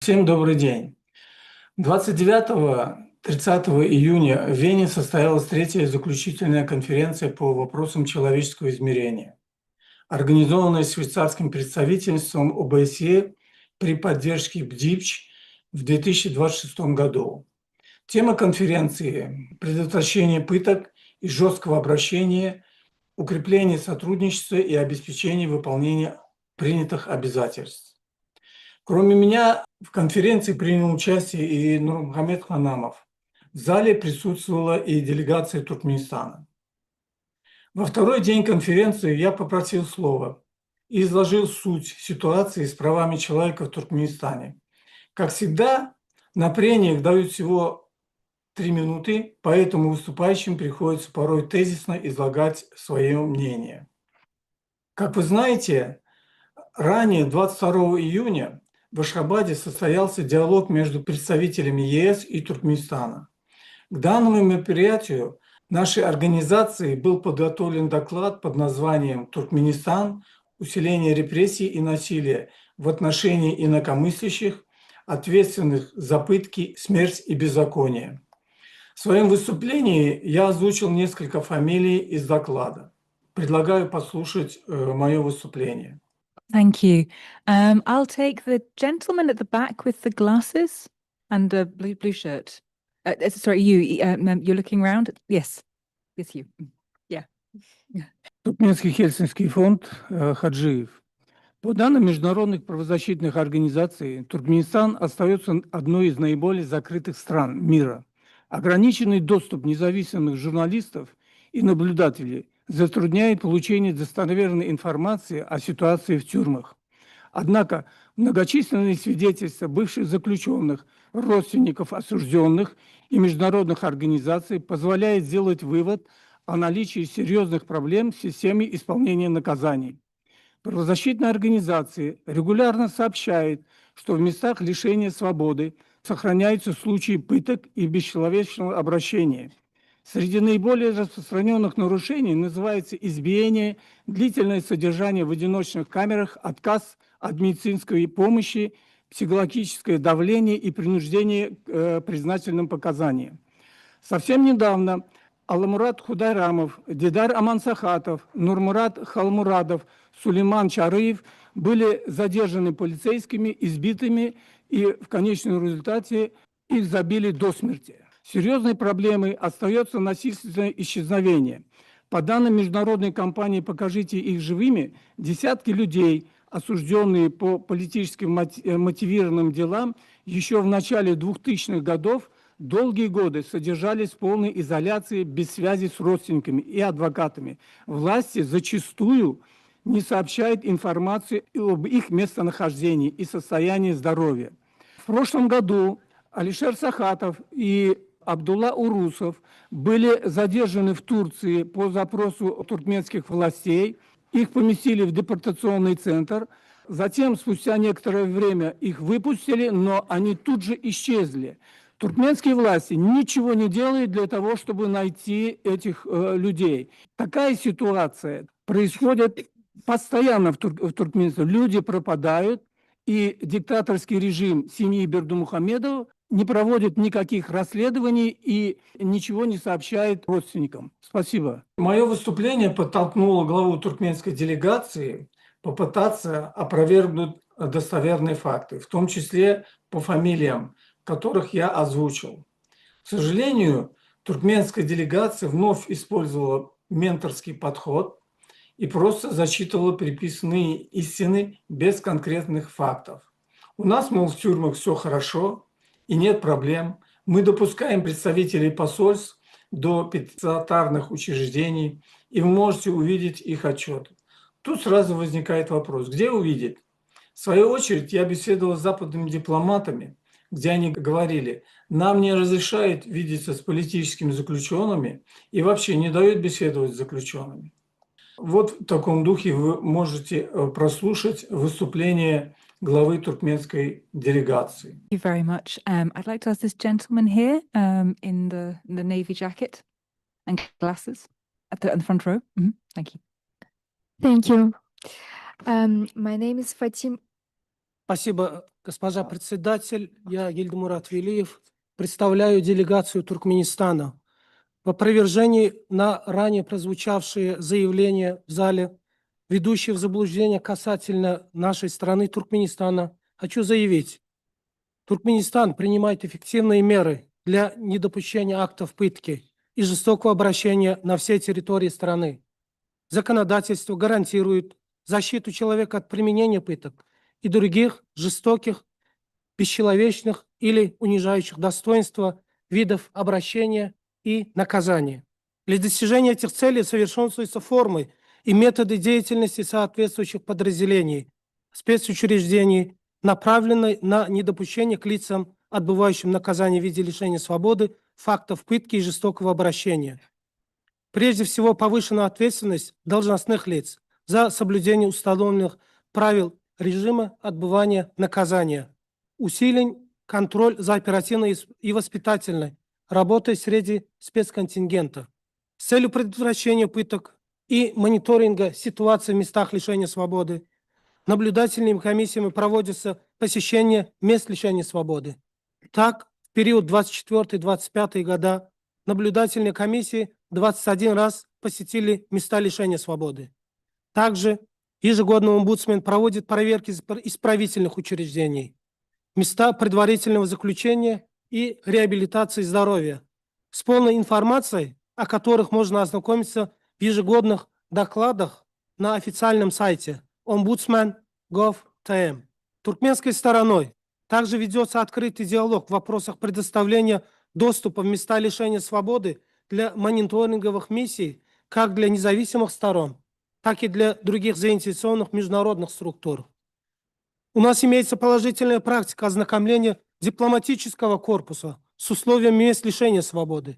Всем добрый день. 29-30 июня в Вене состоялась третья заключительная конференция по вопросам человеческого измерения, организованная швейцарским представительством ОБСЕ при поддержке БДИПЧ в 2026 году. Тема конференции – предотвращение пыток и жесткого обращения, укрепление сотрудничества и обеспечение выполнения принятых обязательств. Кроме меня в конференции принял участие и Нурмухамед Ханамов. В зале присутствовала и делегация Туркменистана. Во второй день конференции я попросил слова и изложил суть ситуации с правами человека в Туркменистане. Как всегда, на прениях дают всего 3 минуты, поэтому выступающим приходится порой тезисно излагать свое мнение. Как вы знаете, ранее, 22 июня, в Ашхабаде состоялся диалог между представителями ЕС и Туркменистана. К данному мероприятию нашей организации был подготовлен доклад под названием «Туркменистан. Усиление репрессий и насилия в отношении инакомыслящих, ответственных за пытки, смерть и беззаконие». В своем выступлении я озвучил несколько фамилий из доклада. Предлагаю послушать мое выступление. Thank you. I'll take the gentleman at the back with the glasses and a blue shirt. Sorry, you're looking around? Yes, you. Yeah. Туркменский Хельсинский фонд Хаджиев. По данным международных правозащитных организаций, Туркменистан остается одной из наиболее закрытых стран мира. Ограниченный доступ независимых журналистов и наблюдателей затрудняет получение достоверной информации о ситуации в тюрьмах. Однако многочисленные свидетельства бывших заключенных, родственников осужденных и международных организаций позволяют сделать вывод о наличии серьезных проблем в системе исполнения наказаний. Правозащитные организации регулярно сообщают, что в местах лишения свободы сохраняются случаи пыток и бесчеловечного обращения. Среди наиболее распространенных нарушений называется избиение, длительное содержание в одиночных камерах, отказ от медицинской помощи, психологическое давление и принуждение к признательным показаниям. Совсем недавно Аламурат Худайрамов, Дидар Амансахатов, Нурмурат Халмурадов, Сулейман Чарыев были задержаны полицейскими, избитыми, и в конечном результате их забили до смерти. Серьезной проблемой остается насильственное исчезновение. По данным международной компании «Покажите их живыми», десятки людей, осужденные по политически мотивированным делам, еще в начале 2000-х годов долгие годы содержались в полной изоляции без связи с родственниками и адвокатами. Власти зачастую не сообщают информацию об их местонахождении и состоянии здоровья. В прошлом году Алишер Сахатов и Абдулла Урусов были задержаны в Турции по запросу туркменских властей. Их поместили в депортационный центр. Затем, спустя некоторое время, их выпустили, но они тут же исчезли. Туркменские власти ничего не делают для того, чтобы найти этих людей. Такая ситуация происходит постоянно в Туркменистане. Люди пропадают, и диктаторский режим семьи Бердымухамедова не проводит никаких расследований и ничего не сообщает родственникам. Спасибо. Мое выступление подтолкнуло главу туркменской делегации попытаться опровергнуть достоверные факты, в том числе по фамилиям, которых я озвучил. К сожалению, туркменская делегация вновь использовала менторский подход и просто зачитывала приписанные истины без конкретных фактов. У нас, мол, в тюрьмах все хорошо и нет проблем. Мы допускаем представителей посольств до пенитенциарных учреждений, и вы можете увидеть их отчеты. Тут сразу возникает вопрос, где увидеть? В свою очередь я беседовал с западными дипломатами, где они говорили, нам не разрешают видеться с политическими заключенными и вообще не дают беседовать с заключенными. Вот в таком духе вы можете прослушать выступление главы туркменской делегации. Thank you very much. I'd like to ask this gentleman here in the navy jacket and glasses at the front row. Thank you. Thank you. My name is Fatim. Спасибо, Госпожа председатель, я Ельдмурат Велиев, представляю делегацию Туркменистана. В опровержении на ранее прозвучавшие заявления в зале, ведущие в заблуждение касательно нашей страны Туркменистана, хочу заявить, Туркменистан принимает эффективные меры для недопущения актов пытки и жестокого обращения на всей территории страны. Законодательство гарантирует защиту человека от применения пыток и других жестоких, бесчеловечных или унижающих достоинства видов обращения и наказания. Для достижения этих целей совершенствуются формы и методы деятельности соответствующих подразделений, спецучреждений, направленной на недопущение к лицам, отбывающим наказание в виде лишения свободы, фактов пытки и жестокого обращения. Прежде всего, повышенная ответственность должностных лиц за соблюдение установленных правил режима отбывания наказания, усилен контроль за оперативной и воспитательной работой среди спецконтингента. С целью предотвращения пыток и мониторинга ситуации в местах лишения свободы наблюдательными комиссиями проводится посещение мест лишения свободы. Так, в период 24-25 года наблюдательные комиссии 21 раз посетили места лишения свободы. Также ежегодно омбудсмен проводит проверки исправительных учреждений, места предварительного заключения и реабилитации здоровья с полной информацией, о которых можно ознакомиться в ежегодных докладах на официальном сайте ombudsman.gov.tm. Туркменской стороной также ведется открытый диалог в вопросах предоставления доступа в места лишения свободы для мониторинговых миссий как для независимых сторон, так и для других заинтересованных международных структур. У нас имеется положительная практика ознакомления дипломатического корпуса с условиями мест лишения свободы.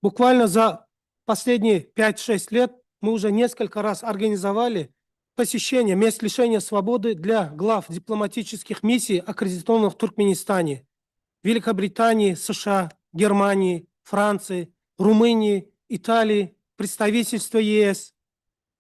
Буквально за последние 5-6 лет мы уже несколько раз организовали посещение мест лишения свободы для глав дипломатических миссий, аккредитованных в Туркменистане, Великобритании, США, Германии, Франции, Румынии, Италии, представительства ЕС,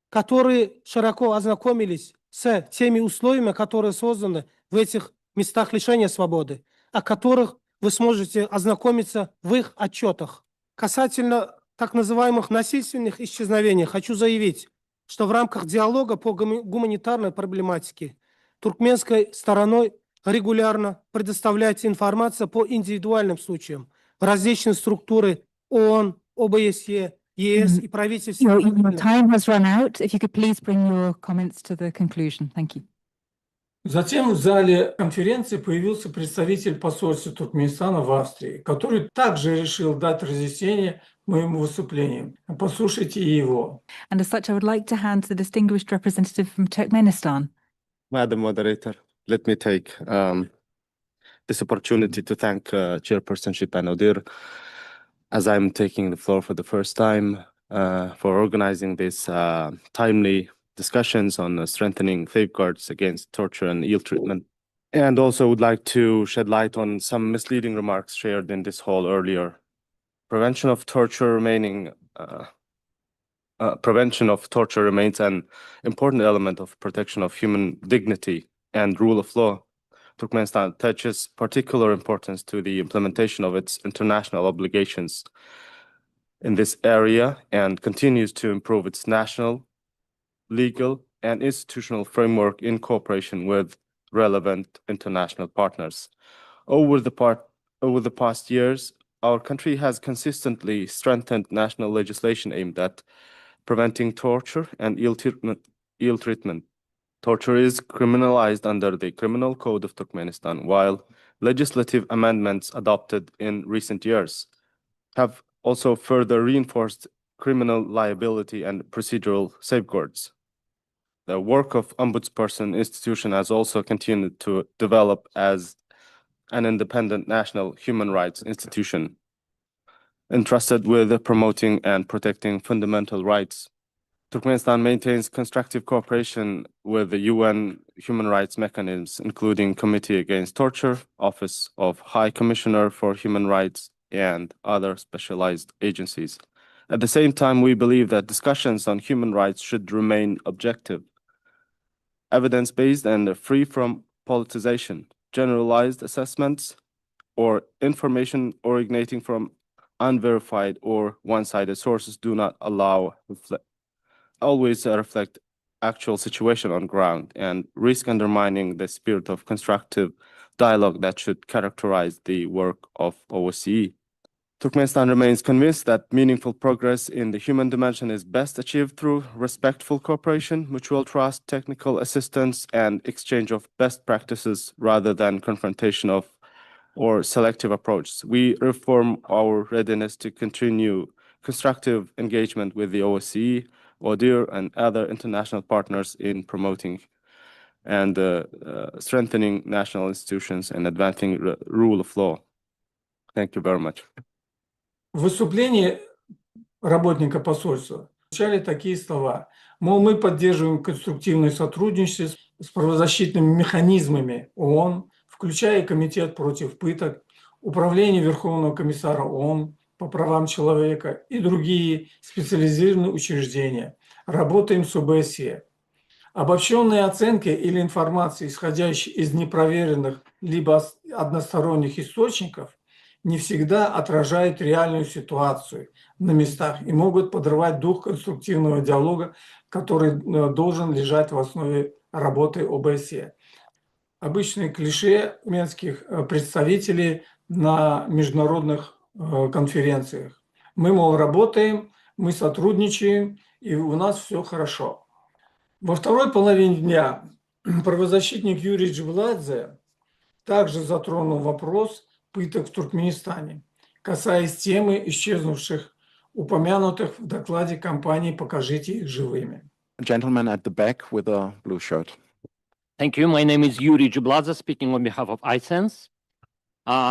которые широко ознакомились с теми условиями, которые созданы в этих местах лишения свободы, о которых вы сможете ознакомиться в их отчетах. Касательно так называемых насильственных исчезновений, хочу заявить, что в рамках диалога по гуманитарной проблематике туркменской стороной регулярно предоставляется информация по индивидуальным случаям в различные структуры ООН, ОБСЕ, ЕС и правительства. Your time has run out. If you could please bring your comments to the conclusion. Thank you. Затем в зале конференции появился представитель посольства Туркменистана в Австрии, который также решил дать разъяснение моему выступлению. Послушайте и его. And as such, I would like to hand the distinguished representative from Turkmenistan. Madam Moderator, let me take this opportunity to thank Chairperson Shipan Odir, as I'm taking the floor for the first time, for organizing this timely discussions on strengthening safeguards against torture and ill treatment. And also would like to shed light on some misleading remarks shared in this hall earlier. Prevention of torture remains an important element of protection of human dignity and rule of law. Turkmenistan attaches particular importance to the implementation of its international obligations in this area and continues to improve its national, legal, and institutional framework in cooperation with relevant international partners. Over the past years, our country has consistently strengthened national legislation aimed at preventing torture and ill treatment. Torture is criminalized under the Criminal Code of Turkmenistan, while legislative amendments adopted in recent years have also further reinforced criminal liability and procedural safeguards. The work of Ombudsperson institution has also continued to develop as an independent national human rights institution entrusted with promoting and protecting fundamental rights. Turkmenistan maintains constructive cooperation with the UN human rights mechanisms, including Committee Against Torture, Office of High Commissioner for Human Rights, and other specialized agencies. At the same time, we believe that discussions on human rights should remain objective, evidence-based, and free from politicization. generalized assessments or information originating from unverified or one-sided sources do not always reflect actual situation on ground and risk undermining the spirit of constructive dialogue that should characterize the work of OSCE. Turkmenistan remains convinced that meaningful progress in the human dimension is best achieved through respectful cooperation, mutual trust, technical assistance, and exchange of best practices rather than confrontation of or selective approaches. We reaffirm our readiness to continue constructive engagement with the OSCE, ODIHR, and other international partners in promoting and strengthening national institutions and advancing rule of law. Thank you very much. В выступлении работника посольства звучали такие слова. Мол, мы поддерживаем конструктивное сотрудничество с правозащитными механизмами ООН, включая Комитет против пыток, Управление Верховного комиссара ООН по правам человека и другие специализированные учреждения. Работаем с ОБСЕ. Обобщенные оценки или информация, исходящая из непроверенных либо односторонних источников, не всегда отражают реальную ситуацию на местах и могут подрывать дух конструктивного диалога, который должен лежать в основе работы ОБСЕ. Обычные клише туркменских представителей на международных конференциях. Мы, мол, работаем, мы сотрудничаем, и у нас все хорошо. Во второй половине дня правозащитник Юрий Джибладзе также затронул вопрос пыток в Туркменистане, касаясь темы исчезнувших, упомянутых в докладе компании «Покажите их живыми». Gentleman at the back with a blue shirt. Thank you. My name is Yuri Jibladze, speaking on behalf of iSense.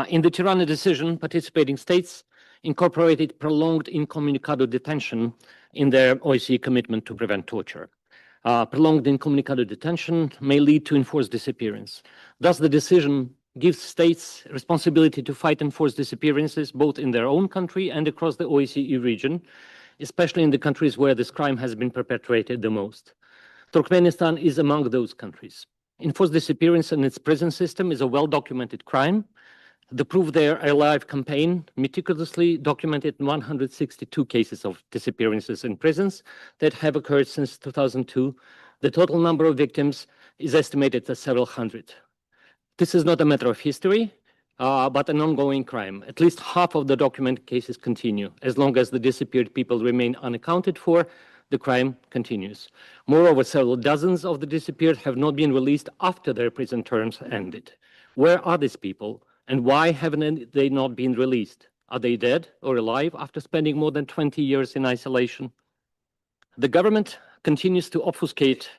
In the Tirana decision, participating states incorporated prolonged incommunicado detention in their OSCE commitment to prevent torture. Prolonged incommunicado detention may lead to enforced disappearance. Thus, the decision gives states responsibility to fight enforced disappearances both in their own country and across the OSCE region, especially in the countries where this crime has been perpetrated the most. Turkmenistan is among those countries. Enforced disappearance in its prison system is a well-documented crime. The Prove They Are Alive campaign meticulously documented 162 cases of disappearances in prisons that have occurred since 2002. The total number of victims is estimated at several hundred. This is not a matter of history, but an ongoing crime. At least half of the documented cases continue. As long as the disappeared people remain unaccounted for, the crime continues. Moreover, several dozens of the disappeared have not been released after their prison terms ended. Where are these people, and why haven't they not been released? Are they dead or alive after spending more than 20 years in isolation? The government continues to obfuscate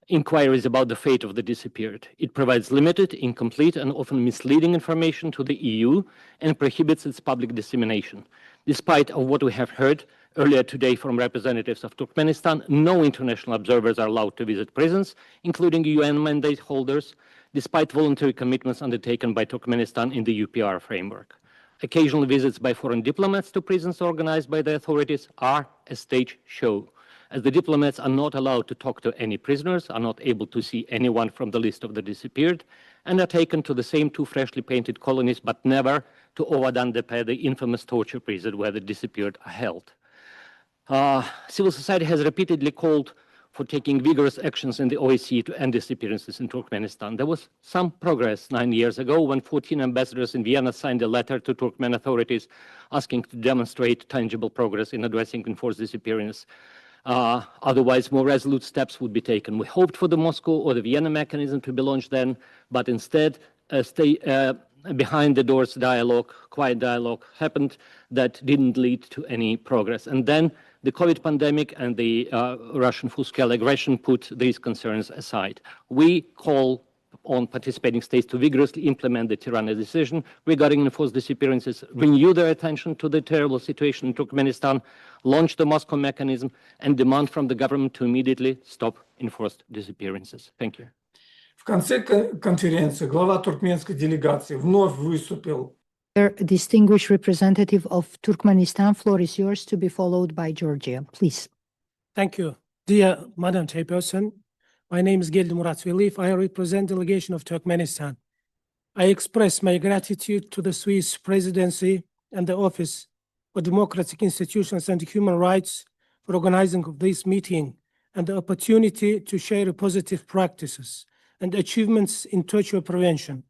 inquiries about the fate of the disappeared. It provides limited, incomplete, and often misleading information to the EU and prohibits its public dissemination. Despite of what we have heard earlier today from representatives of Turkmenistan, no international observers are allowed to visit prisons, including UN mandate holders, despite voluntary commitments undertaken by Turkmenistan in the UPR framework. Occasional visits by foreign diplomats to prisons organized by the authorities are a stage show, as the diplomats are not allowed to talk to any prisoners, are not able to see anyone from the list of the disappeared, and are taken to the same two freshly painted colonies, but never to Ovadan Tepe, the infamous torture prison where the disappeared are held. Civil society has repeatedly called for taking vigorous actions in the OSCE to end disappearances in Turkmenistan. There was some progress 9 years ago when 14 ambassadors in Vienna signed a letter to Turkmen authorities asking to demonstrate tangible progress in addressing enforced disappearance. Otherwise, more resolute steps would be taken. We hoped for the Moscow or the Vienna mechanism to be launched then, but instead, behind the doors dialogue, quiet dialogue happened that didn't lead to any progress. And then the COVID pandemic and the Russian full-scale aggression put these concerns aside. We call on participating states to vigorously implement the Tirana decision regarding enforced disappearances, renew their attention to the terrible situation in Turkmenistan, launch the Moscow mechanism, and demand from the government to immediately stop enforced disappearances. Thank you. В конце конференции глава туркменской делегации вновь выступил. Distinguished representative of Turkmenistan, floor is yours, to be followed by Georgia, please. Thank you. Dear Madam Chairperson, my name is Geldi Muratveliyev. I represent delegation of Turkmenistan. I express my gratitude to the Swiss presidency and the Office for Democratic Institutions and Human Rights for organizing this meeting and the opportunity to share positive practices and achievements in torture prevention.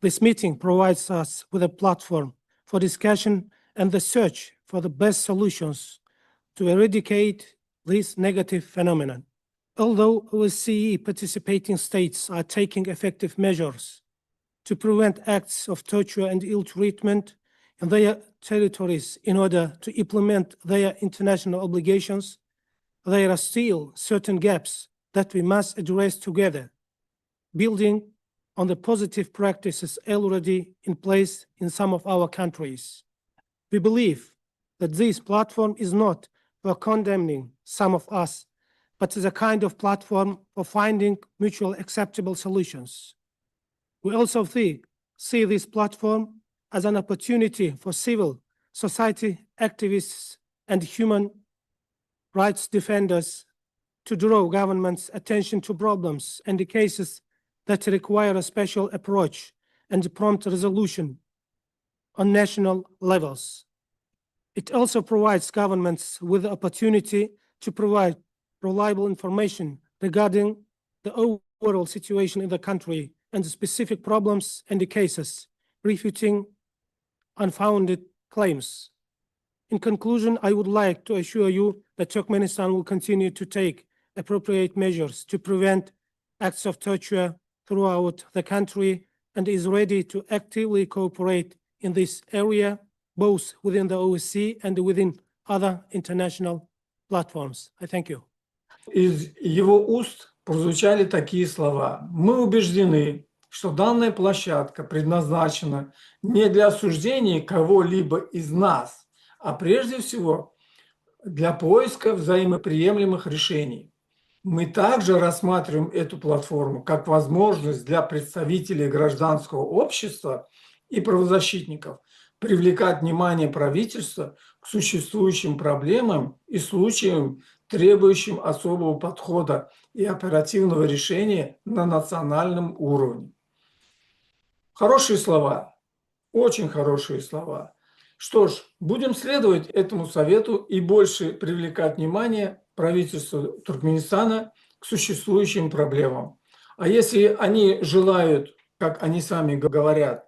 This meeting provides us with a platform for discussion and the search for the best solutions to eradicate this negative phenomenon. Although OSCE participating states are taking effective measures to prevent acts of torture and ill treatment in their territories in order to implement their international obligations, there are still certain gaps that we must address together, building on the positive practices already in place in some of our countries. We believe that this platform is not for condemning some of us, but is a kind of platform for finding mutually acceptable solutions. We also see this platform as an opportunity for civil society activists and human rights defenders to draw government's attention to problems and the cases that require a special approach and prompt resolution on national levels. It also provides governments with the opportunity to provide reliable information regarding the overall situation in the country and the specific problems and the cases, refuting unfounded claims. In conclusion, I would like to assure you that Turkmenistan will continue to take appropriate measures to prevent acts of torture throughout the country and is ready to actively cooperate in this area, both within the OSCE and within other international platforms. I thank you. Из его уст прозвучали такие слова. Мы убеждены, что данная площадка предназначена не для осуждения кого-либо из нас, а прежде всего для поиска взаимоприемлемых решений. Мы также рассматриваем эту платформу как возможность для представителей гражданского общества и правозащитников привлекать внимание правительства к существующим проблемам и случаям, требующим особого подхода и оперативного решения на национальном уровне. Хорошие слова, очень хорошие слова. Что ж, будем следовать этому совету и больше привлекать внимание правительства Туркменистана к существующим проблемам. А если они желают, как они сами говорят,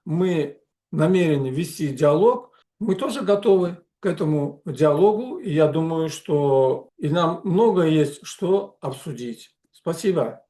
мы намерены вести диалог, мы тоже готовы к этому диалогу, и я думаю, что и нам много есть что обсудить. Спасибо.